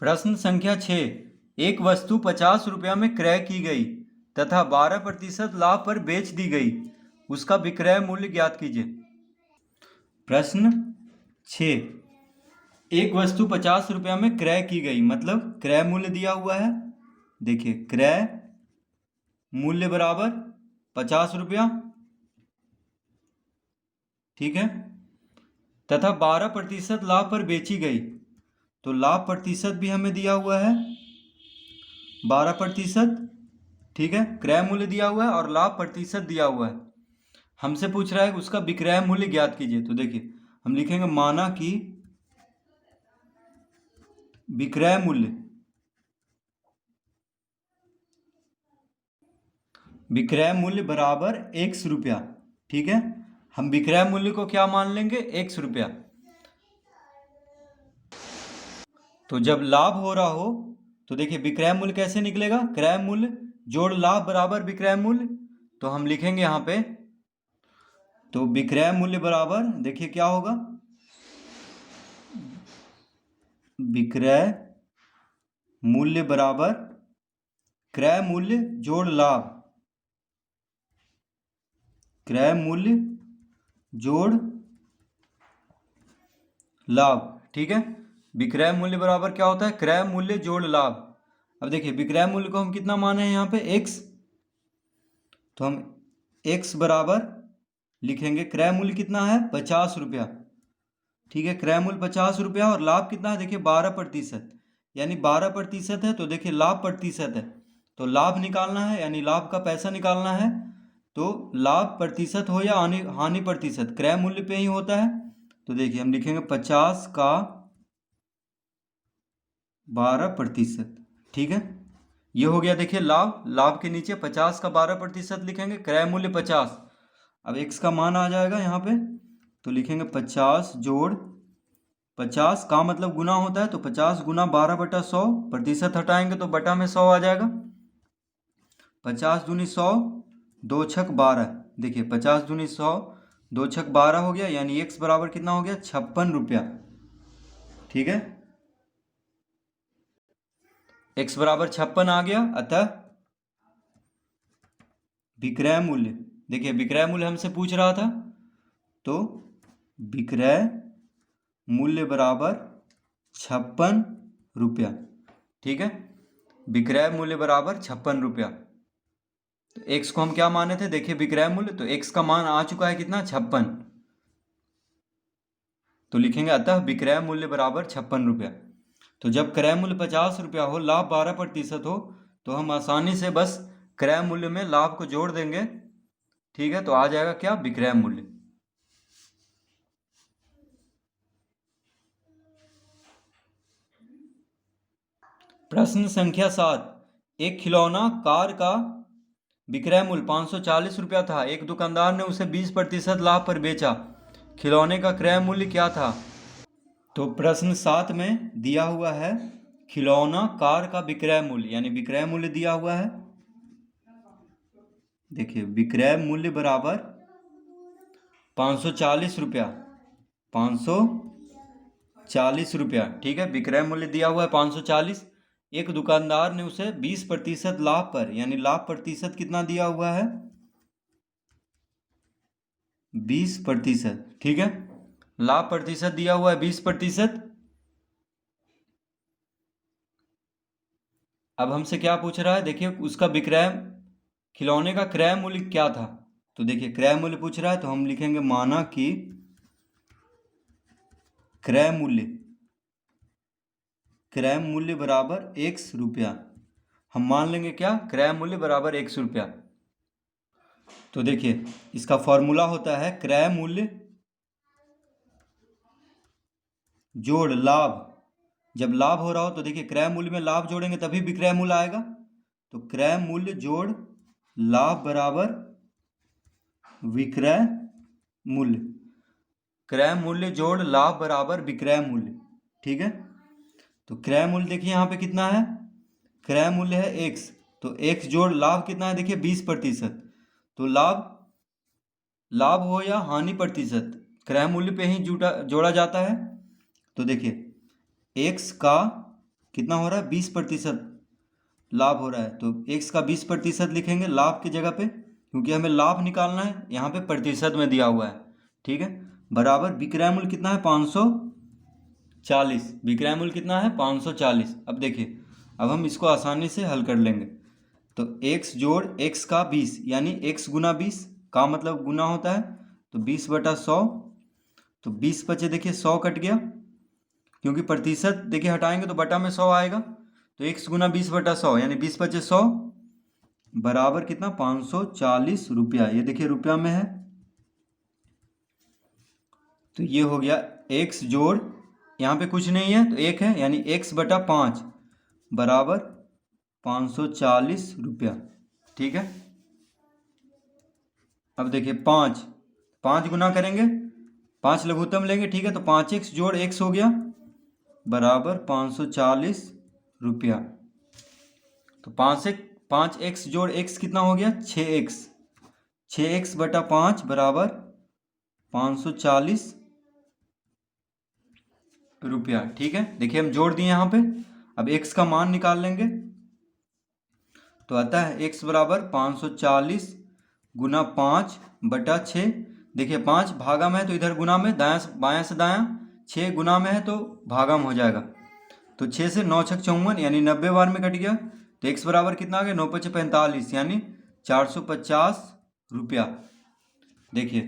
प्रश्न संख्या 6। एक वस्तु 50 रुपया में क्रय की गई तथा 12% लाभ पर बेच दी गई। उसका विक्रय मूल्य ज्ञात कीजिए। प्रश्न 6। एक वस्तु 50 रुपया में क्रय की गई, मतलब क्रय मूल्य दिया हुआ है। देखिए, क्रय मूल्य बराबर 50 रुपया, ठीक है, तथा 12% लाभ पर बेची गई। तो लाभ प्रतिशत भी हमें दिया हुआ है 12%, ठीक है। क्रय मूल्य दिया हुआ है और लाभ प्रतिशत दिया हुआ है। हमसे पूछ रहा है उसका विक्रय मूल्य ज्ञात कीजिए। तो देखिए, हम लिखेंगे माना कि विक्रय मूल्य बराबर x रुपया, ठीक है। हम विक्रय मूल्य को क्या मान लेंगे? x रुपया। तो जब लाभ हो रहा हो तो देखिए विक्रय मूल्य कैसे निकलेगा? क्रय मूल्य जोड़ लाभ बराबर विक्रय मूल्य। तो हम लिखेंगे यहाँ पे, तो विक्रय मूल्य बराबर, देखिए क्या होगा, विक्रय मूल्य बराबर क्रय मूल्य जोड़ लाभ, क्रय मूल्य जोड़ लाभ, ठीक है। विक्रय मूल्य बराबर क्या होता है? क्रय मूल्य जोड़ लाभ। अब देखिए विक्रय मूल्य को हम कितना माने हैं यहाँ पे? x। तो हम x बराबर लिखेंगे, क्रय मूल्य कितना है? 50 रुपया, ठीक है। क्रय मूल्य 50 रुपया और लाभ कितना है? देखिए 12%, यानी 12% है तो देखिए लाभ प्रतिशत है, तो लाभ निकालना है, यानी लाभ का पैसा निकालना है। तो लाभ प्रतिशत हो या हानि प्रतिशत, क्रय मूल्य पे ही होता है। तो देखिए हम लिखेंगे 50 का 12%, ठीक है। ये हो गया देखिए लाभ। लाभ के नीचे 50 का 12% लिखेंगे, क्रय मूल्य 50। अब x का मान आ जाएगा यहाँ पे, तो लिखेंगे 50 जोड़ 50 का मतलब गुना होता है, तो 50 गुना 12/100, प्रतिशत हटाएंगे तो बटा में 100 आ जाएगा। 50 दूनी 100, 2 छक 12। देखिए 50 दूनी 100, 2 छक 12 हो गया, यानी x बराबर कितना हो गया? 56 रुपया, ठीक है। x बराबर 56 आ गया। अतः विक्रय मूल्य, देखिए विक्रय मूल्य हमसे पूछ रहा था, तो विक्रय मूल्य बराबर 56 रुपया, ठीक है। विक्रय मूल्य बराबर 56 रुपया। तो x को हम क्या माने थे? देखिए विक्रय मूल्य, तो x का मान आ चुका है कितना? 56। तो लिखेंगे अतः विक्रय मूल्य बराबर 56 रुपया। तो जब क्रय मूल्य 50 रुपया हो, लाभ 12% हो, तो हम आसानी से बस क्रय मूल्य में लाभ को जोड़ देंगे, ठीक है। तो आ जाएगा क्या? विक्रय मूल्य। प्रश्न संख्या 7। एक खिलौना कार का विक्रय मूल्य 540 रुपया था। एक दुकानदार ने उसे 20% लाभ पर बेचा। खिलौने का क्रय मूल्य क्या था? तो प्रश्न 7 में दिया हुआ है खिलौना कार का विक्रय मूल्य, यानी विक्रय मूल्य दिया हुआ है। देखिए विक्रय मूल्य बराबर 540 रुपया, 540 रुपया, ठीक है। विक्रय मूल्य दिया हुआ है 540। एक दुकानदार ने उसे 20% लाभ पर, यानी लाभ प्रतिशत कितना दिया हुआ है? 20%, ठीक है। लाभ प्रतिशत दिया हुआ है 20%। अब हमसे क्या पूछ रहा है? देखिए उसका विक्रय, खिलौने का क्रय मूल्य क्या था। तो देखिए क्रय मूल्य पूछ रहा है, तो हम लिखेंगे माना कि क्रय मूल्य बराबर 1 रुपया। हम मान लेंगे क्या? क्रय मूल्य बराबर 1 रुपया। तो देखिए इसका फॉर्मूला होता है क्रय मूल्य जोड़ लाभ। जब लाभ हो रहा हो तो देखिए क्रय मूल्य में लाभ जोड़ेंगे तभी विक्रय मूल्य आएगा। तो क्रय मूल्य जोड़ लाभ बराबर विक्रय मूल्य। क्रय मूल्य जोड़ लाभ बराबर विक्रय मूल्य, ठीक है। तो क्रय मूल्य देखिए यहाँ पे कितना है? क्रय मूल्य है x, तो x जोड़ लाभ कितना है? देखिए 20%। तो लाभ हो या हानि प्रतिशत, क्रय मूल्य पे ही जोड़ा जाता है। तो देखिए x का कितना हो रहा है, 20% लाभ हो रहा है। तो x का 20% लिखेंगे लाभ की जगह पे, क्योंकि हमें लाभ निकालना है, यहाँ पे प्रतिशत में दिया हुआ है। ठीक है, बराबर विक्रय मूल्य कितना है, 540। विक्रय मूल्य कितना है, 540। अब देखिए, अब हम इसको आसानी से हल कर लेंगे। तो x जोड़ x का 20, यानी x गुना 20 का मतलब गुना होता है, तो 20/100। तो 20 बचे, देखिए 100 कट गया, क्योंकि प्रतिशत देखिए हटाएंगे तो बटा में 100 आएगा। तो x गुना 20/100 यानी 20 बचे 100, बराबर कितना, 540 रुपया। ये देखिए रुपया में है। तो ये हो गया x जोड़, यहाँ पे कुछ नहीं है तो 1 है, यानी x/5 बराबर 540 रुपया। ठीक है, अब देखिए 5 गुना करेंगे, 5 लघुत्तम लेंगे। ठीक है, तो 5x जोड़ x हो गया बराबर 540 रुपया। तो 5x जोड़ x कितना हो गया, 6x। 6x/5 बराबर 540 रुपया। ठीक है, देखिए हम जोड़ दिए यहाँ पे। अब x का मान निकाल लेंगे, तो आता है x बराबर 540 गुना 5/6। देखिए 5 भागा में है तो इधर गुना में, दायां बायां से दायां, 6 गुना में है तो भागा में हो जाएगा। तो 6 से 9 छक 54, यानी 90 बार में कट गया। तो x बराबर कितना आ गया, 9×5 = 45, यानी 450 रुपया। देखिए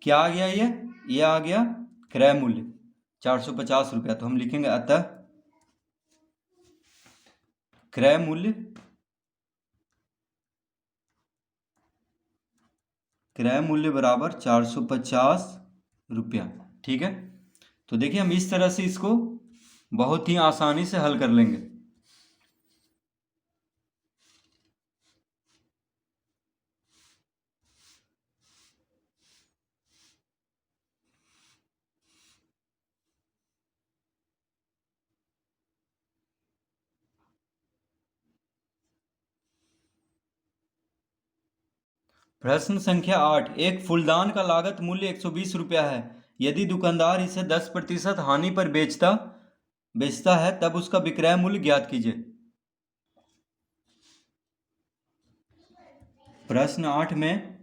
क्या आ गया, ये आ गया क्रय मूल्य 450 रुपया। तो हम लिखेंगे अतः क्रय मूल्य बराबर 450 रुपया। ठीक है, तो देखिए हम इस तरह से इसको बहुत ही आसानी से हल कर लेंगे। प्रश्न संख्या 8, एक फूलदान का लागत मूल्य 120 रुपया है। यदि दुकानदार इसे 10% हानि पर बेचता है तब उसका विक्रय मूल्य ज्ञात कीजिए। प्रश्न 8 में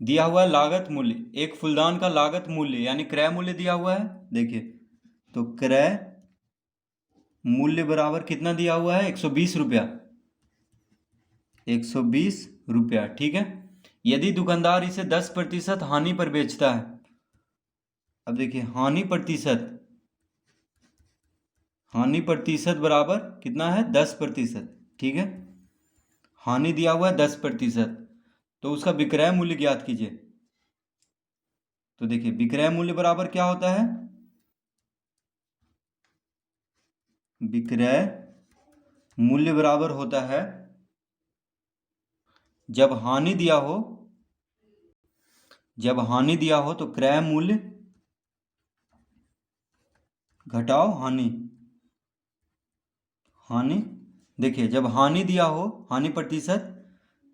दिया हुआ लागत मूल्य, एक फूलदान का लागत मूल्य यानी क्रय मूल्य दिया हुआ है। देखिए, तो क्रय मूल्य बराबर कितना दिया हुआ है, 120 रुपया। 120 रुपया। ठीक है, यदि दुकानदार इसे 10% हानि पर बेचता है। अब देखिए हानि प्रतिशत बराबर कितना है, 10%। ठीक है, हानि दिया हुआ है 10%, तो उसका विक्रय मूल्य ज्ञात कीजिए। तो देखिए विक्रय मूल्य बराबर क्या होता है, विक्रय मूल्य बराबर होता है, जब हानि दिया हो तो क्रय मूल्य घटाओ हानि। देखिए जब हानि दिया हो, हानि प्रतिशत,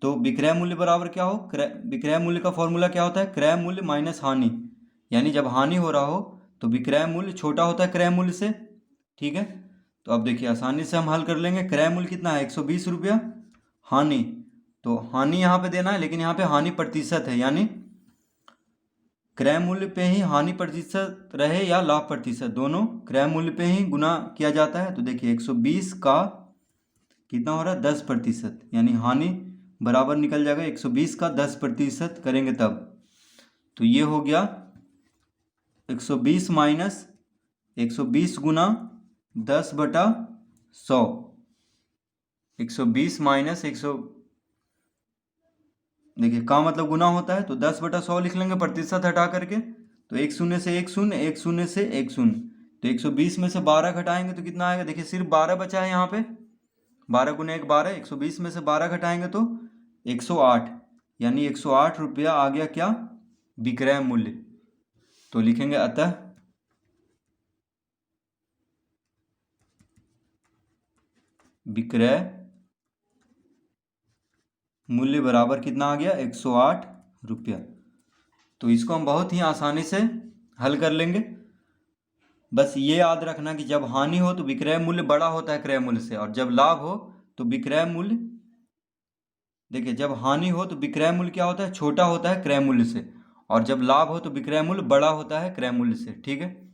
तो विक्रय मूल्य बराबर क्या हो, विक्रय मूल्य का फॉर्मूला क्या होता है, क्रय मूल्य माइनस हानि। यानी जब हानि हो रहा हो तो विक्रय मूल्य छोटा होता है क्रय मूल्य से। ठीक है, तो अब देखिए आसानी से हम हल कर लेंगे। क्रय मूल्य कितना है, 120 रुपया। हानि, तो हानि यहाँ पे देना है, लेकिन यहाँ पे हानि प्रतिशत है, यानी क्रय मूल्य पे ही हानि प्रतिशत रहे या लाभ प्रतिशत, दोनों क्रय मूल्य पे ही गुना किया जाता है। तो देखिए 120 का कितना हो रहा है, 10%, यानी हानि बराबर निकल जाएगा 120 का 10% करेंगे तब। तो ये हो गया 120 माइनस 120 गुना 10/100। 120 माइनस 100, देखिए का मतलब गुना होता है, तो 10/100 लिख लेंगे प्रतिशत हटा करके। तो एक शून्य से एक शून्य, एक शून्य से एक शून्य, तो 120 में से 12 घटाएंगे तो कितना आएगा, देखिए सिर्फ 12 बचा है यहाँ पे। 12 गुना 1 12, 120 में से 12 घटाएंगे तो 108, यानी 108 रुपया आ गया क्या, विक्रय मूल्य। तो लिखेंगे अतः विक्रय मूल्य बराबर कितना आ गया, 108 रुपया। तो इसको हम बहुत ही आसानी से हल कर लेंगे। बस ये याद रखना कि जब हानि हो तो विक्रय मूल्य बड़ा होता है क्रय मूल्य से, और जब लाभ हो तो विक्रय मूल्य, देखिए जब हानि हो तो विक्रय मूल्य क्या होता है, छोटा होता है क्रय मूल्य से, और जब लाभ हो तो विक्रय मूल्य बड़ा होता है क्रय मूल्य से। ठीक है।